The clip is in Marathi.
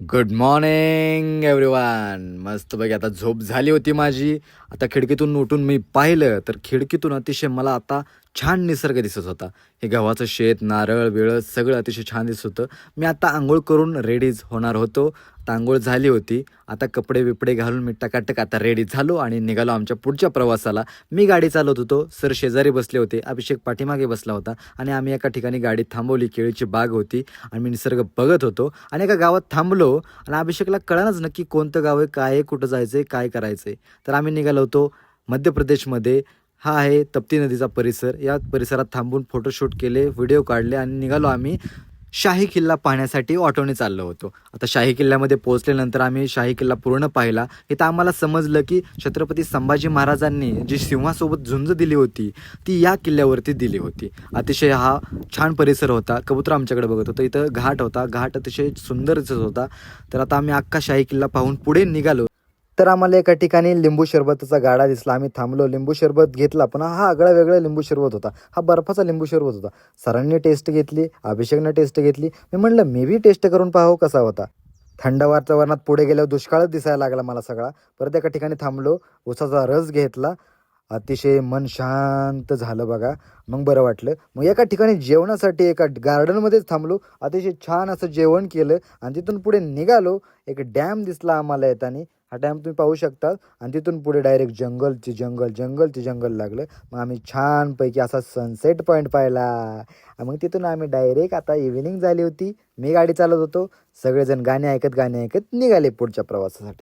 Good morning everyone. मस्त बघा आता झोप झाली होती माझी. आता खिडकीतून उठून मी पाहिलं तर खिडकीतून अतिशय मला आता छान निसर्ग दिसत होता. हे गव्हाचं शेत, नारळ बिळं सगळं अतिशय छान दिसत होतं. मी आता आंघोळ करून रेडीच होणार होतो. आता आंघोळ झाली होती. आता कपडे बिपडे घालून मी टकाटक आता रेडी झालो आणि निघालो आमच्या पुढच्या प्रवासाला. मी गाडी चालवत होतो. सर शेजारी बसले होते. अभिषेक पाठीमागे बसला होता आणि आम्ही एका ठिकाणी गाडी थांबवली. केळीची बाग होती आणि मी निसर्ग बघत होतो आणि एका गावात थांबलो आणि अभिषेकला कळानच नक्की कोणतं गाव आहे, काय आहे, कुठं जायचं आहे, काय करायचं आहे. तर आम्ही निघालो होतो मध्य प्रदेशमध्ये. हा आहे तप्ती नदीचा परिसर. या परिसरात थांबून फोटोशूट केले, व्हिडिओ काढले आणि निघालो आम्ही शाही किल्ला पाहण्यासाठी ऑटोने चाललो होतो. आता शाही किल्ल्यामध्ये पोहोचल्यानंतर आम्ही शाही किल्ला पूर्ण पाहिला. इथं आम्हाला समजलं की छत्रपती संभाजी महाराजांनी जी सिंहासोबत झुंज दिली होती ती या किल्ल्यावरती दिली होती. अतिशय हा छान परिसर होता. कबूतर आमच्याकडे बघत होतं. इथं घाट होता. घाट अतिशय सुंदर दिसत होता. तर आता आम्ही अख्खा शाही किल्ला पाहून पुढे निघालो. तर आम्हाला एका ठिकाणी लिंबू सरबताचा गाडा दिसला. आम्ही थांबलो, लिंबू सरबत घेतला. पण हा आगळा वेगळा लिंबू सरबत होता. हा बर्फाचा लिंबू सरबत होता. सरांनी टेस्ट घेतली, अभिषेकनं टेस्ट घेतली. मी म्हणलं मी बी टेस्ट करून पाहावं कसा होता. थंड वातावरणात पुढे गेल्यावर दुष्काळच दिसायला लागला मला सगळा. परत एका ठिकाणी थांबलो, उसाचा रस घेतला. अतिशय मन शांत झालं बघा. मग बरं वाटलं. मग एका ठिकाणी जेवणासाठी एका गार्डनमध्येच थांबलो. अतिशय छान असं जेवण केलं आणि तिथून पुढे निघालो. एक डॅम दिसला आम्हाला येताना. हा डॅम तुम्ही पाहू शकता आणि तिथून पुढे डायरेक्ट जंगलचे जंगल, जंगलचे जंगल लागलं. मग आम्ही छानपैकी असा सनसेट पॉईंट पाहिला. आणि मग तिथून आम्ही डायरेक्ट आता इव्हिनिंग झाली होती. मी गाडी चालवत होतो. सगळेजण गाणे ऐकत निघाले पुढच्या प्रवासासाठी.